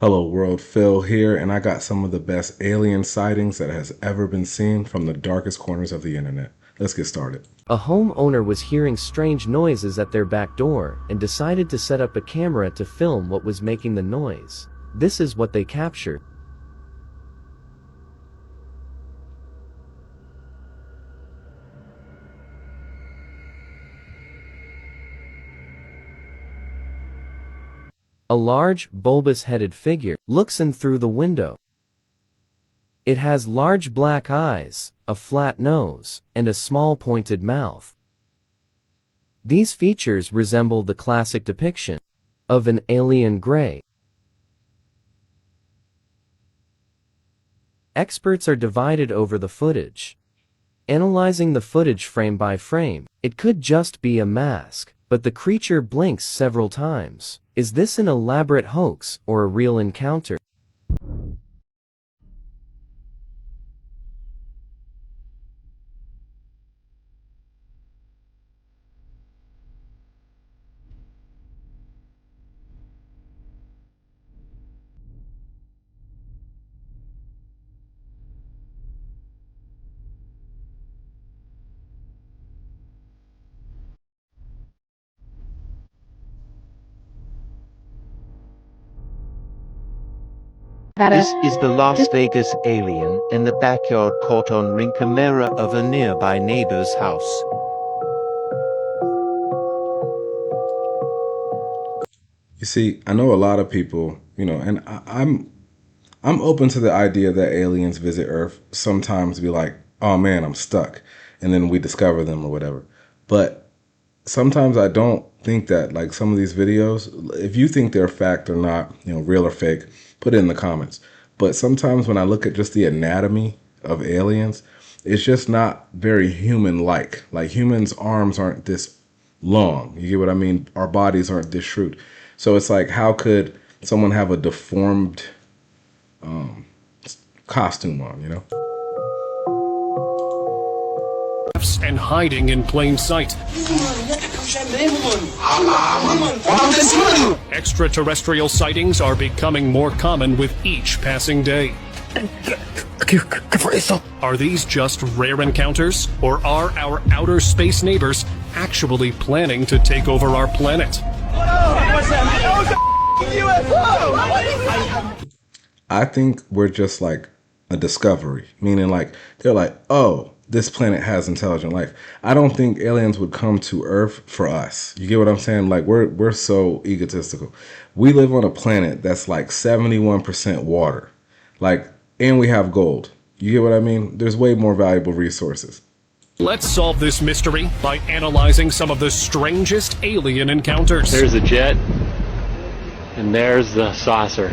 Hello world, Phil here, and I got some of the best alien sightings that has ever been seen from the darkest corners of the internet. Let's get started. A homeowner was hearing strange noises at their back door and decided to set up a camera to film what was making the noise. This is what they captured. A large, bulbous-headed figure looks in through the window. It has large black eyes, a flat nose, and a small pointed mouth. These features resemble the classic depiction of an alien gray. Experts are divided over the footage. Analyzing the footage frame by frame, it could just be a mask, but the creature blinks several times. Is this an elaborate hoax or a real encounter? This is the Las Vegas alien in the backyard caught on ring camera of a nearby neighbor's house. You see, I know a lot of people, and I'm open to the idea that aliens visit Earth. Sometimes be like, oh man, I'm stuck, and then we discover them or whatever. But sometimes I don't think that, like some of these videos, if you think they're fact or not, real or fake, put it in the comments. But sometimes when I look at just the anatomy of aliens, it's just not very human-like. Like humans' arms aren't this long. You get what I mean? Our bodies aren't this shrewd. So it's like, how could someone have a deformed costume on, And hiding in plain sight. Extraterrestrial sightings are becoming more common with each passing day. Are these just rare encounters, or are our outer space neighbors actually planning to take over our planet? I think we're just like a discovery, meaning like they're like, oh, this planet has intelligent life. I don't think aliens would come to Earth for us. You get what I'm saying? Like we're so egotistical. We live on a planet that's like 71% water. And we have gold. You get what I mean? There's way more valuable resources. Let's solve this mystery by analyzing some of the strangest alien encounters. There's a jet, and there's the saucer.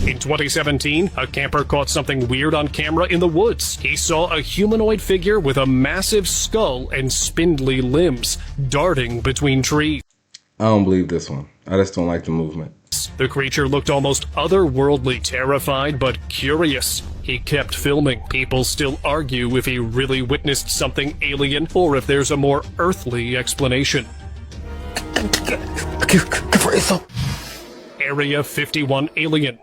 In 2017, a camper caught something weird on camera in the woods. He saw a humanoid figure with a massive skull and spindly limbs darting between trees. I don't believe this one. I just don't like the movement. The creature looked almost otherworldly, terrified but curious. He kept filming. People still argue if he really witnessed something alien or if there's a more earthly explanation. Area 51 alien.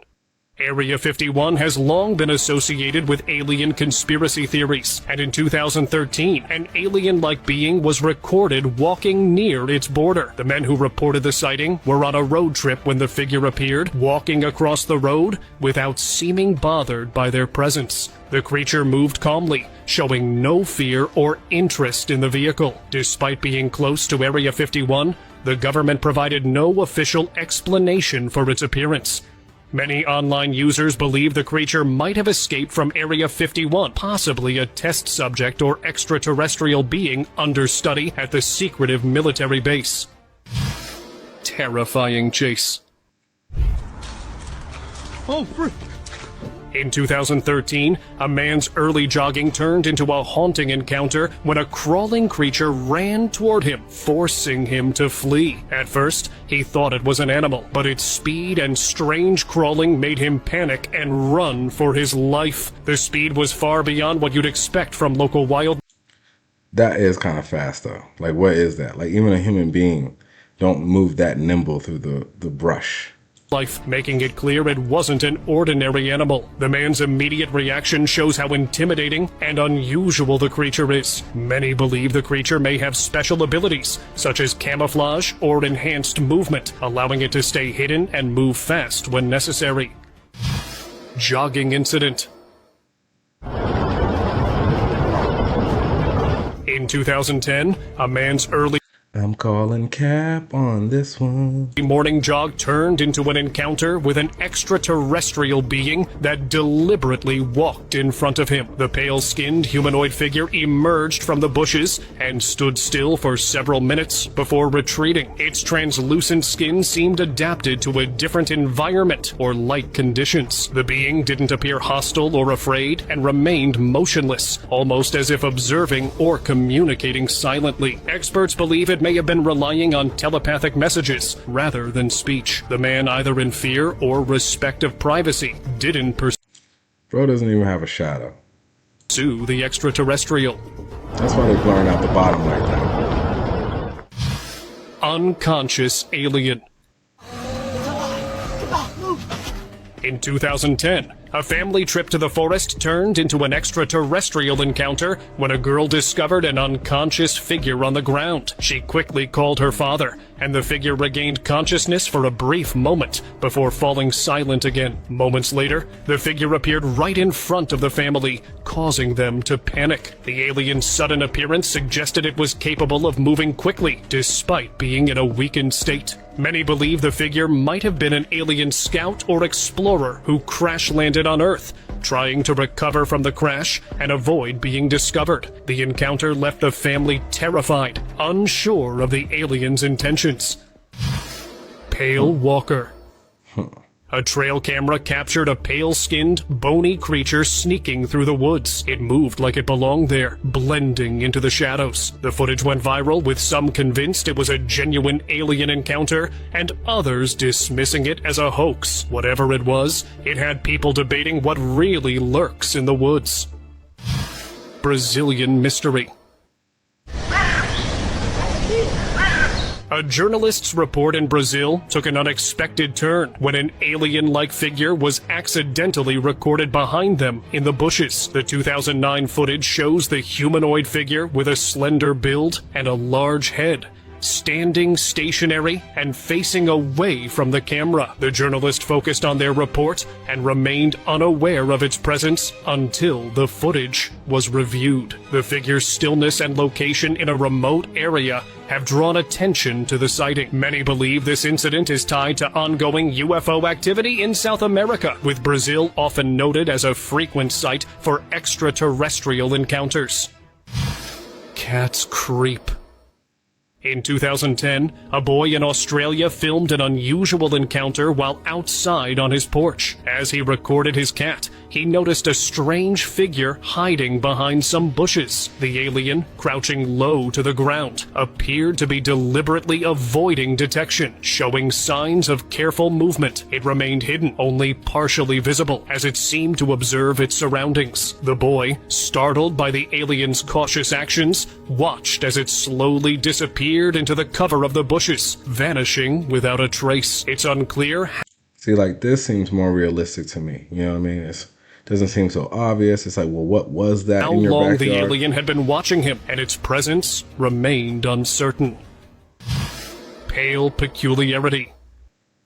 Area 51 has long been associated with alien conspiracy theories, and in 2013, an alien-like being was recorded walking near its border. The men who reported the sighting were on a road trip when the figure appeared, walking across the road without seeming bothered by their presence. The creature moved calmly, showing no fear or interest in the vehicle. Despite being close to Area 51, the government provided no official explanation for its appearance. Many online users believe the creature might have escaped from Area 51, possibly a test subject or extraterrestrial being under study at the secretive military base. Terrifying chase. In 2013, a man's early jogging turned into a haunting encounter when a crawling creature ran toward him, forcing him to flee. At first, he thought it was an animal, but its speed and strange crawling made him panic and run for his life. The speed was far beyond what you'd expect from local wild. That is kind of fast though. Like, what is that? Like, even a human being don't move that nimble through the brush. Life, making it clear it wasn't an ordinary animal. The man's immediate reaction shows how intimidating and unusual the creature is. Many believe the creature may have special abilities, such as camouflage or enhanced movement, allowing it to stay hidden and move fast when necessary. Jogging incident. In 2010, a man's early I'm calling cap on this one. morning jog turned into an encounter with an extraterrestrial being that deliberately walked in front of him. The pale-skinned humanoid figure emerged from the bushes and stood still for several minutes before retreating. Its translucent skin seemed adapted to a different environment or light conditions. The being didn't appear hostile or afraid and remained motionless, almost as if observing or communicating silently. Experts believe it may have been relying on telepathic messages rather than speech. The man, either in fear or respect of privacy, didn't Bro doesn't even have a shadow. pursue the extraterrestrial. That's why they're blurring out the bottom like that. Unconscious alien. In 2010, a family trip to the forest turned into an extraterrestrial encounter when a girl discovered an unconscious figure on the ground. She quickly called her father, and the figure regained consciousness for a brief moment before falling silent again. Moments later, the figure appeared right in front of the family, causing them to panic. The alien's sudden appearance suggested it was capable of moving quickly, despite being in a weakened state. Many believe the figure might have been an alien scout or explorer who crash-landed on Earth, trying to recover from the crash and avoid being discovered. The encounter left the family terrified, unsure of the alien's intentions. Pale Walker. A trail camera captured a pale-skinned, bony creature sneaking through the woods. It moved like it belonged there, blending into the shadows. The footage went viral, with some convinced it was a genuine alien encounter, and others dismissing it as a hoax. Whatever it was, it had people debating what really lurks in the woods. Brazilian mystery. A journalist's report in Brazil took an unexpected turn when an alien-like figure was accidentally recorded behind them in the bushes. The 2009 footage shows the humanoid figure with a slender build and a large head, standing stationary and facing away from the camera. The journalist focused on their report and remained unaware of its presence until the footage was reviewed. The figure's stillness and location in a remote area have drawn attention to the sighting. Many believe this incident is tied to ongoing UFO activity in South America, with Brazil often noted as a frequent site for extraterrestrial encounters. Cats creep. In 2010, a boy in Australia filmed an unusual encounter while outside on his porch. As he recorded his cat, he noticed a strange figure hiding behind some bushes. The alien, crouching low to the ground, appeared to be deliberately avoiding detection, showing signs of careful movement. It remained hidden, only partially visible, as it seemed to observe its surroundings. The boy, startled by the alien's cautious actions, watched as it slowly disappeared into the cover of the bushes, vanishing without a trace. It's unclear. See, like, this seems more realistic to me. You know what I mean? It doesn't seem so obvious. It's like, well, what was that How in your long backyard? the alien had been watching him, and its presence remained uncertain. Pale peculiarity.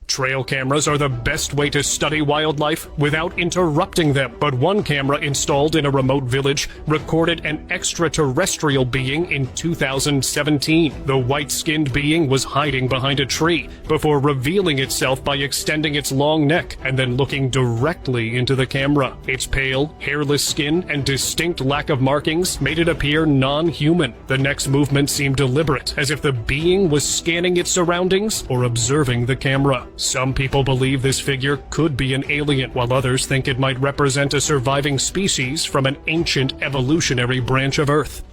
Trail cameras are the best way to study wildlife without interrupting them, but one camera installed in a remote village recorded an extraterrestrial being in 2017. The white-skinned being was hiding behind a tree before revealing itself by extending its long neck and then looking directly into the camera. Its pale, hairless skin and distinct lack of markings made it appear non-human. The next movement seemed deliberate, as if the being was scanning its surroundings or observing the camera. Some people believe this figure could be an alien, while others think it might represent a surviving species from an ancient evolutionary branch of Earth.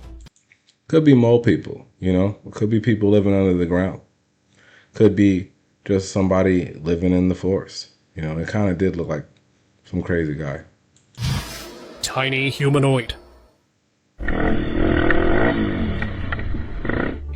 Could be mole people, you know? Could be people living under the ground. Could be just somebody living in the forest. You know, it kind of did look like some crazy guy.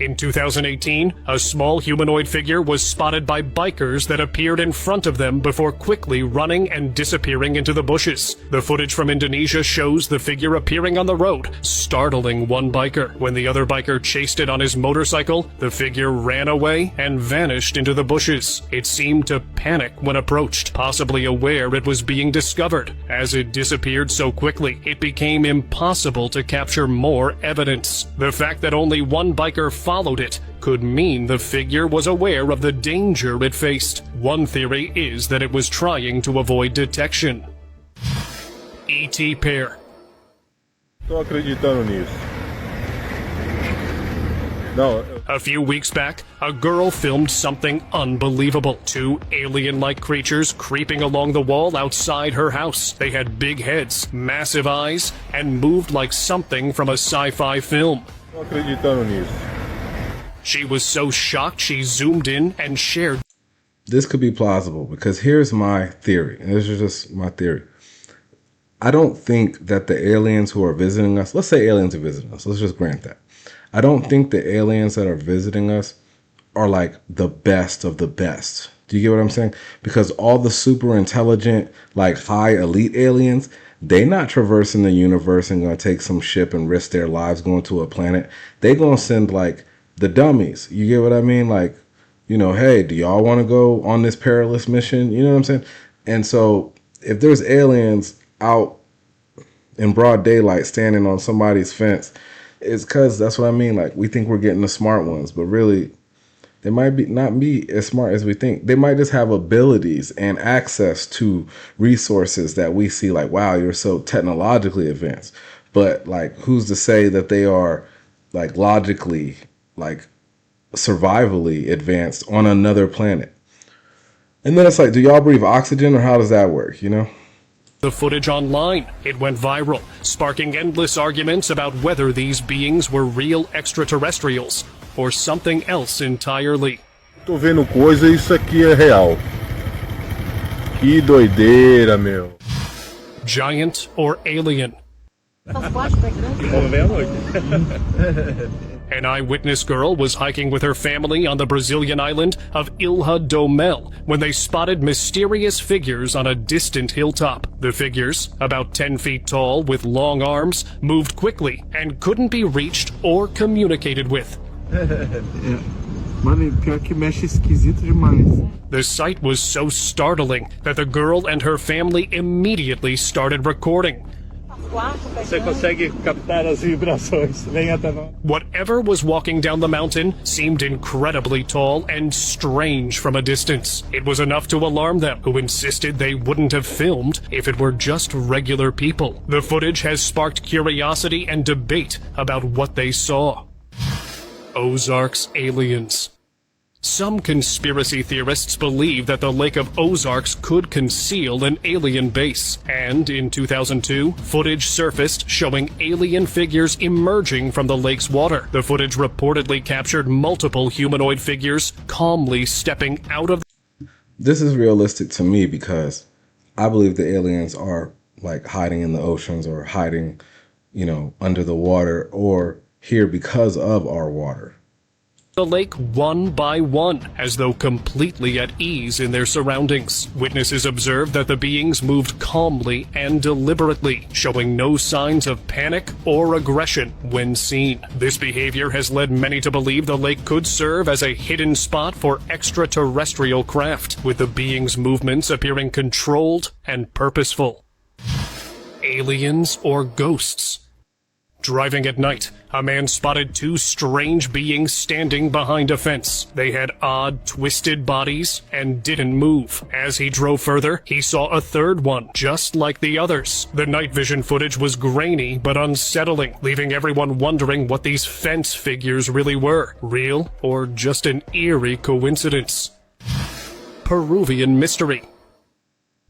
In 2018, a small humanoid figure was spotted by bikers that appeared in front of them before quickly running and disappearing into the bushes. The footage from Indonesia shows the figure appearing on the road, startling one biker. When the other biker chased it on his motorcycle, the figure ran away and vanished into the bushes. It seemed to panic when approached, possibly aware it was being discovered. As it disappeared so quickly, it became impossible to capture more evidence. The fact that only one biker followed it could mean the figure was aware of the danger it faced. One theory is that it was trying to avoid detection. E.T. pair. Tô acreditando nisso. Não, A few weeks back, a girl filmed something unbelievable. Two alien-like creatures creeping along the wall outside her house. They had big heads, massive eyes, and moved like something from a sci-fi film. tô acreditando nisso. She was so shocked she zoomed in and shared. This could be plausible because here's my theory, and this is just my theory. I don't think that the aliens who are visiting us, let's say aliens are visiting us, let's just grant that. I don't think the aliens that are visiting us are like the best of the best. Do you get what I'm saying? Because all the super intelligent, like high elite aliens, they not traversing the universe and gonna take some ship and risk their lives going to a planet. They gonna send like the dummies. You get what I mean? Like, you know, hey, do y'all want to go on this perilous mission? You know what I'm saying? And so if there's aliens out in broad daylight standing on somebody's fence, it's because that's what I mean. Like, we think we're getting the smart ones, but really they might be not be as smart as we think. They might just have abilities and access to resources that we see like, wow, you're so technologically advanced. But like, who's to say that they are like logically, like survivally advanced on another planet? And then it's like, do y'all breathe oxygen or how does that work, you know? The footage online. It went viral, sparking endless arguments about whether these beings were real extraterrestrials or something else entirely. Tô vendo coisa e isso aqui é real. Que doideira, meu. Giant or alien? An eyewitness girl was hiking with her family on the Brazilian island of Ilha do Mel when they spotted mysterious figures on a distant hilltop. The figures, about 10 feet tall with long arms, moved quickly and couldn't be reached or communicated with. Mano, pior que mexe esquisito demais. The sight was so startling that the girl and her family immediately started recording. Você consegue captar as vibrações. Vem até nós. Whatever was walking down the mountain seemed incredibly tall and strange from a distance. It was enough to alarm them, who insisted they wouldn't have filmed if it were just regular people. The footage has sparked curiosity and debate about what they saw. Ozark's aliens. Some conspiracy theorists believe that the Lake of Ozarks could conceal an alien base, and in 2002, footage surfaced showing alien figures emerging from the lake's water. The footage reportedly captured multiple humanoid figures calmly stepping out of. This is realistic to me because I believe the aliens are like hiding in the oceans or hiding, you know, under the water or here because of our water. The lake one by one, as though completely at ease in their surroundings. Witnesses observed that the beings moved calmly and deliberately, showing no signs of panic or aggression when seen. This behavior has led many to believe the lake could serve as a hidden spot for extraterrestrial craft, with the beings' movements appearing controlled and purposeful. Aliens or ghosts? Driving at night, a man spotted two strange beings standing behind a fence. They had odd, twisted bodies and didn't move. As he drove further, he saw a third one, just like the others. The night vision footage was grainy but unsettling, leaving everyone wondering what these fence figures really were, real or just an eerie coincidence. Peruvian mystery.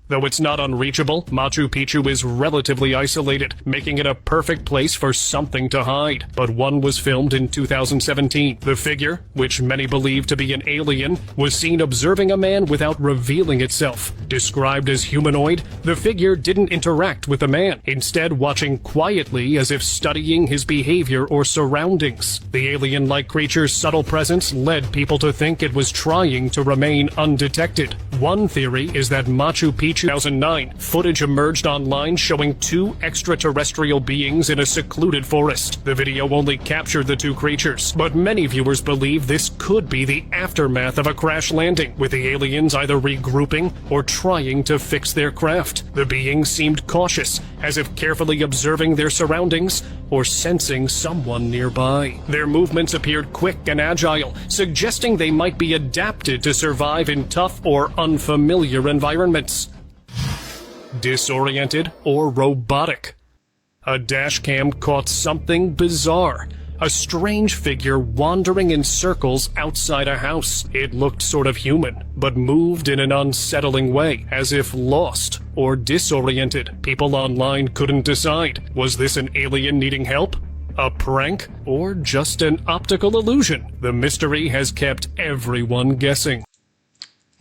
Though it's not unreachable, Machu Picchu is relatively isolated, making it a perfect place for something to hide. But one was filmed in 2017. The figure, which many believe to be an alien, was seen observing a man without revealing itself. Described as humanoid, the figure didn't interact with the man, instead watching quietly as if studying his behavior or surroundings. The alien-like creature's subtle presence led people to think it was trying to remain undetected. One theory is that Machu Picchu 2009, footage emerged online showing two extraterrestrial beings in a secluded forest. The video only captured the two creatures, but many viewers believe this could be the aftermath of a crash landing, with the aliens either regrouping or trying to fix their craft. The beings seemed cautious, as if carefully observing their surroundings or sensing someone nearby. Their movements appeared quick and agile, suggesting they might be adapted to survive in tough or unfamiliar environments. Disoriented or robotic. A dashcam caught something bizarre. A strange figure wandering in circles outside a house. It looked sort of human, but moved in an unsettling way, as if lost or disoriented. People online couldn't decide. Was this an alien needing help? A prank? Or just an optical illusion? The mystery has kept everyone guessing.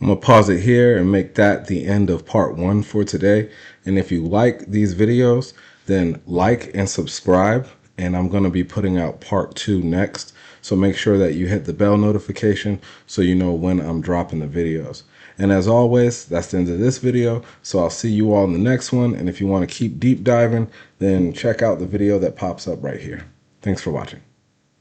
I'm going to pause it here and make that the end of part 1 for today. And if you like these videos, then like and subscribe. And I'm going to be putting out part 2 next. So make sure that you hit the bell notification so you know when I'm dropping the videos. And as always, that's the end of this video. So I'll see you all in the next one. And if you want to keep deep diving, then check out the video that pops up right here. Thanks for watching.